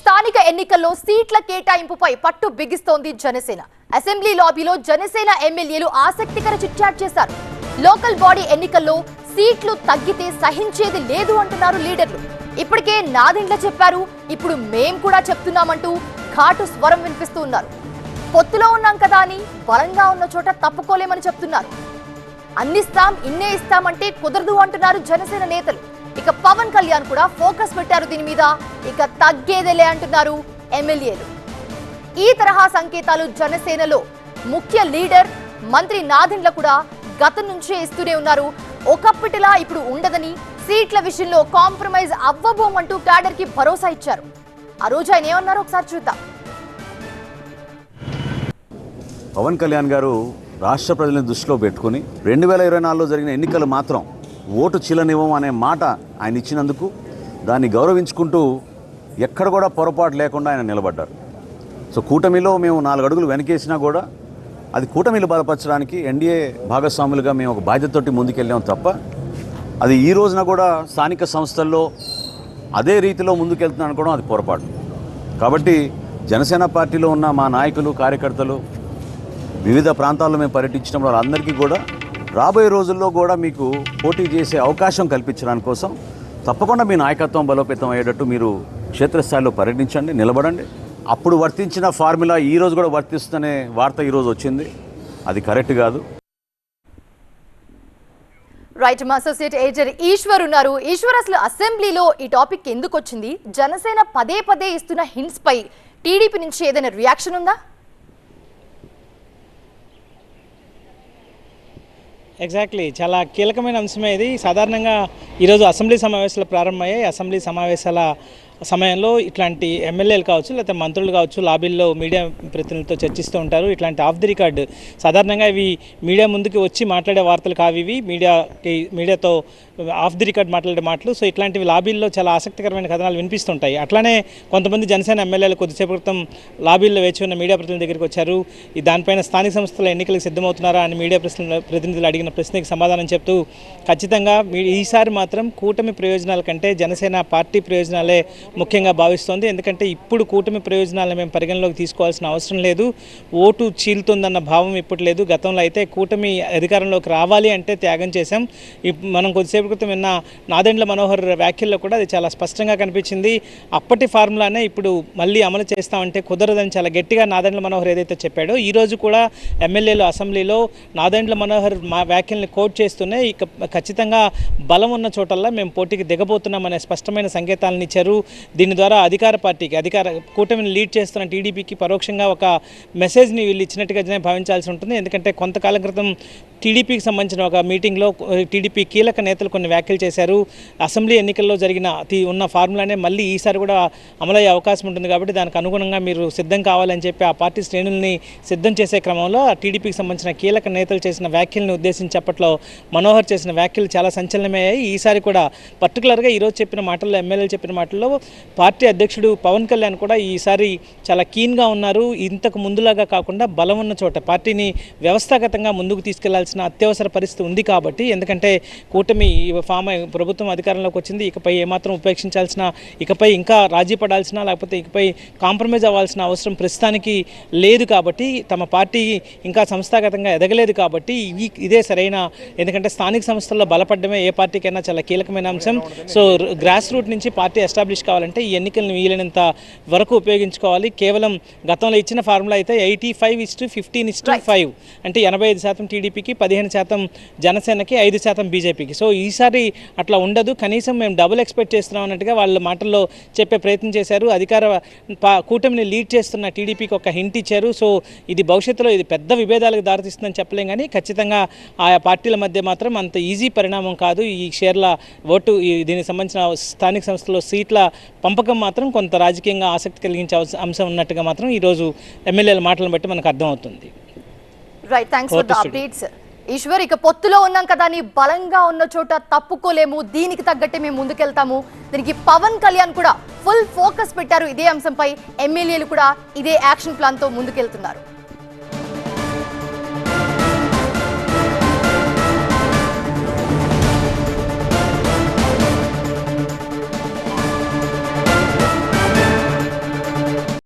స్థానిక ఎన్నికల్లో సీట్ల కేటాయింపుపై పట్టు బిగిస్తోంది జనసేన. అసెంబ్లీ లాబీలో జనసేన ఎమ్మెల్యేలు ఆసక్తికర చిట్చాట్ చేశారు. లోకల్ బాడీ ఎన్నికల్లో సీట్లు తగ్గితే సహించేది లేదు అంటున్నారు లీడర్లు. ఇప్పటికే నాదెండ్ల చెప్పారు, ఇప్పుడు మేం కూడా చెప్తున్నామంటూ ఘాటు స్వరం వినిపిస్తూ ఉన్నారు. పొత్తులో ఉన్నాం కదా అని బలంగా ఉన్న చోట తప్పుకోలేమని చెప్తున్నారు. అన్నిస్తాం ఇన్నే ఇస్తామంటే కుదరదు అంటున్నారు జనసేన నేతలు. ఇక పవన్ కళ్యాణ్ కూడా ఫోకస్ పెట్టారు దీని మీద. ఇక తగ్గేదేలే అంటున్నారు ఎమ్మెల్యేలు. ఈ తరహా సంకేతాలు జనసేనలో ముఖ్య లీడర్ మంత్రి నాదెండ్ల కూడా గతం నుంచే ఇస్తూనే ఉన్నారు. ఒకప్పటిలా ఇప్పుడు ఉండదని, సీట్ల విషయంలో కాంప్రమైజ్ అవ్వబోమంటూ క్యాడర్ కి భరోసా ఇచ్చారు. ఆ రోజు ఆయన ఏమన్నారో ఒకసారి చూద్దాం. పవన్ కళ్యాణ్ గారు రాష్ట్ర ప్రజలను దృష్టిలో పెట్టుకుని 2024లో జరిగిన ఎన్నికలు మాత్రం ఓటు చీలనివ్వం అనే మాట ఆయన ఇచ్చినందుకు దాన్ని గౌరవించుకుంటూ ఎక్కడ కూడా పొరపాటు లేకుండా ఆయన నిలబడ్డారు. సో కూటమిలో మేము 4 అడుగులు వెనకేసినా కూడా అది కూటమిలు బలపరచడానికి ఎన్డీఏ భాగస్వాములుగా మేము ఒక బాధ్యతతోటి ముందుకెళ్ళాం తప్ప అది ఈ రోజున కూడా స్థానిక సంస్థల్లో అదే రీతిలో ముందుకెళ్తున్నాను అనుకోవడం అది పొరపాటు. కాబట్టి జనసేన పార్టీలో ఉన్న మా నాయకులు కార్యకర్తలు వివిధ ప్రాంతాల్లో మేము పర్యటించడం వాళ్ళందరికీ కూడా రాబోయే రోజుల్లో కూడా మీకు పోటీ చేసే అవకాశం కల్పించడానికి కోసం తప్పకుండా మీ నాయకత్వం బలోపేతం అయ్యేటట్టు మీరు క్షేత్రస్థాయిలో పర్యటించండి, నిలబడండి. అప్పుడు వర్తించిన ఫార్ములా ఈరోజు కూడా వర్తిస్తుందనే వార్త ఈరోజు వచ్చింది. అది కరెక్ట్ కాదు. రైట్, మా అసోసియేట్ ఏజర్ ఈశ్వర్ ఉన్నారు. ఈశ్వర్, అసలు అసెంబ్లీలో ఈ టాపిక్ ఎందుకు వచ్చింది? జనసేన పదే పదే ఇస్తున్న హింట్స్ పై టీడీపీ నుంచి ఏదైనా రియాక్షన్ ఉందా? ఎగ్జాక్ట్లీ, చాలా కీలకమైన అంశమే ఇది. సాధారణంగా ఈరోజు అసెంబ్లీ సమావేశాలు ప్రారంభమయ్యాయి. అసెంబ్లీ సమావేశాల సమయంలో ఇట్లాంటి ఎమ్మెల్యేలు కావచ్చు, లేకపోతే మంత్రులు కావచ్చు, లాబీల్లో మీడియా ప్రతినిధులతో చర్చిస్తూ ఉంటారు. ఇట్లాంటి ఆఫ్ ది రికార్డ్ సాధారణంగా ఇవి మీడియా ముందుకు వచ్చి మాట్లాడే వార్తలు కావు. ఇవి మీడియాతో ఆఫ్ ది రికార్డ్ మాట్లాడే మాటలు. సో ఇట్లాంటివి లాబీల్లో చాలా ఆసక్తికరమైన కథనాలు వినిపిస్తుంటాయి. అట్లానే కొంతమంది జనసేన ఎమ్మెల్యేలు కొద్దిసేపు క్రితం లాబీల్లో వేచి ఉన్న మీడియా ప్రతినిధుల దగ్గరికి వచ్చారు. దానిపైన స్థానిక సంస్థల ఎన్నికలకు సిద్ధమవుతున్నారా అని మీడియా ప్రతినిధులు అడిగిన ప్రశ్నకి సమాధానం చెప్తూ ఖచ్చితంగా ఈసారి మాత్రం కూటమి ప్రయోజనాల కంటే జనసేన పార్టీ ప్రయోజనాలే ముఖ్యంగా భావిస్తోంది. ఎందుకంటే ఇప్పుడు కూటమి ప్రయోజనాలను మేము పరిగణలోకి తీసుకోవాల్సిన అవసరం లేదు. ఓటు చీలుతుందన్న భావం ఇప్పుడు లేదు. గతంలో అయితే కూటమి అధికారంలోకి రావాలి అంటే త్యాగం చేశాం. మనం కొద్దిసేపు క్రితం విన్న నాదెండ్ల మనోహర్ వ్యాఖ్యల్లో కూడా అది చాలా స్పష్టంగా కనిపించింది. అప్పటి ఫార్ములానే ఇప్పుడు మళ్ళీ అమలు చేస్తామంటే కుదరదని చాలా గట్టిగా నాదెండ్ల మనోహర్ ఏదైతే చెప్పాడో, ఈరోజు కూడా ఎమ్మెల్యేలు అసెంబ్లీలో నాదెండ్ల మనోహర్ మా వ్యాఖ్యల్ని కోట్ చేస్తూనే ఇక ఖచ్చితంగా బలం ఉన్న చోటల్లా మేము పోటీకి దిగబోతున్నామనే స్పష్టమైన సంకేతాలను ఇచ్చారు. దీని ద్వారా అధికార పార్టీకి, కూటమిని లీడ్ చేస్తున్న టీడీపీకి పరోక్షంగా ఒక మెసేజ్ని వీళ్ళు ఇచ్చినట్టుగానే భావించాల్సి ఉంటుంది. ఎందుకంటే కొంతకాలం క్రితం టీడీపీకి సంబంధించిన ఒక మీటింగ్లో టీడీపీ కీలక నేతలు కొన్ని వ్యాఖ్యలు చేశారు. అసెంబ్లీ ఎన్నికల్లో జరిగిన ఉన్న ఫార్ములానే మళ్ళీ ఈసారి కూడా అమలయ్యే అవకాశం ఉంటుంది. కాబట్టి దానికి అనుగుణంగా మీరు సిద్ధం కావాలని చెప్పి ఆ పార్టీ శ్రేణుల్ని సిద్ధం చేసే క్రమంలో ఆ టీడీపీకి సంబంధించిన కీలక నేతలు చేసిన వ్యాఖ్యలను ఉద్దేశించి చెప్పట్లో మనోహర్ చేసిన వ్యాఖ్యలు చాలా సంచలనమయ్యాయి. ఈసారి కూడా పర్టికులర్గా ఈరోజు చెప్పిన మాటల్లో, ఎమ్మెల్యేలు చెప్పిన మాటల్లో పార్టీ అధ్యక్షుడు పవన్ కళ్యాణ్ కూడా ఈసారి చాలా కీన్గా ఉన్నారు. ఇంతకు ముందులాగా కాకుండా బలం ఉన్న చోట పార్టీని వ్యవస్థాగతంగా ముందుకు తీసుకెళ్లాల్సిన అత్యవసర పరిస్థితి ఉంది. కాబట్టి ఎందుకంటే కూటమి ప్రభుత్వం అధికారంలోకి వచ్చింది, ఇకపై ఏమాత్రం ఉపేక్షించాల్సిన, ఇకపై ఇంకా రాజీ పడాల్సిన, లేకపోతే ఇకపై కాంప్రమైజ్ అవ్వాల్సిన అవసరం ప్రస్తుతానికి లేదు. కాబట్టి తమ పార్టీ ఇంకా సంస్థాగతంగా ఎదగలేదు. కాబట్టి ఇదే సరైన, ఎందుకంటే స్థానిక సంస్థల్లో బలపడమే ఏ పార్టీకైనా చాలా కీలకమైన అంశం. సో గ్రాస్ రూట్ నుంచి పార్టీ ఎస్టాబ్లిష్ కావాలంటే ఈ ఎన్నికలను వీలైనంత వరకు ఉపయోగించుకోవాలి. కేవలం గతంలో ఇచ్చిన ఫార్ములా అయితే 85:15:5 అంటే 85% టీడీపీకి, 15% జనసేనకి, 5% బీజేపీకి. సో ఈసారి అట్లా ఉండదు. కనీసం మేము డబుల్ ఎక్స్పెక్ట్ చేస్తున్నాం అన్నట్టుగా వాళ్ళ మాటల్లో చెప్పే ప్రయత్నం చేశారు. కూటమిని లీడ్ చేస్తున్న టీడీపీకి ఒక హింట్ ఇచ్చారు. సో ఇది భవిష్యత్తులో ఇది పెద్ద విభేదాలకు దారితీస్తుందని చెప్పలేం, కానీ ఖచ్చితంగా ఆయా పార్టీల మధ్య మాత్రం అంత ఈజీ పరిణామం కాదు. ఈ షేర్ల ఓటు, దీనికి సంబంధించిన స్థానిక సంస్థలో సీట్ల పంపకం మాత్రం కొంత రాజకీయంగా ఆసక్తి కలిగించే అంశం ఉన్నట్టుగా మాత్రం ఈరోజు ఎమ్మెల్యేల మాటలను బట్టి మనకు అర్థమవుతుంది. Right, thanks for the updates. Eshwar, ఇక పొత్తులో ఉన్నాం కదా అని బలంగా ఉన్న చోట తప్పుకోలేము, దీనికి తగ్గట్టే మేము ముందుకెళ్తాము. దీనికి పవన్ కళ్యాణ్ కూడా ఫుల్ ఫోకస్ పెట్టారు ఇదే అంశంపై. ఎమ్మెల్యేలు కూడా ఇదే యాక్షన్ ప్లాన్ తో ముందుకెళ్తున్నారు.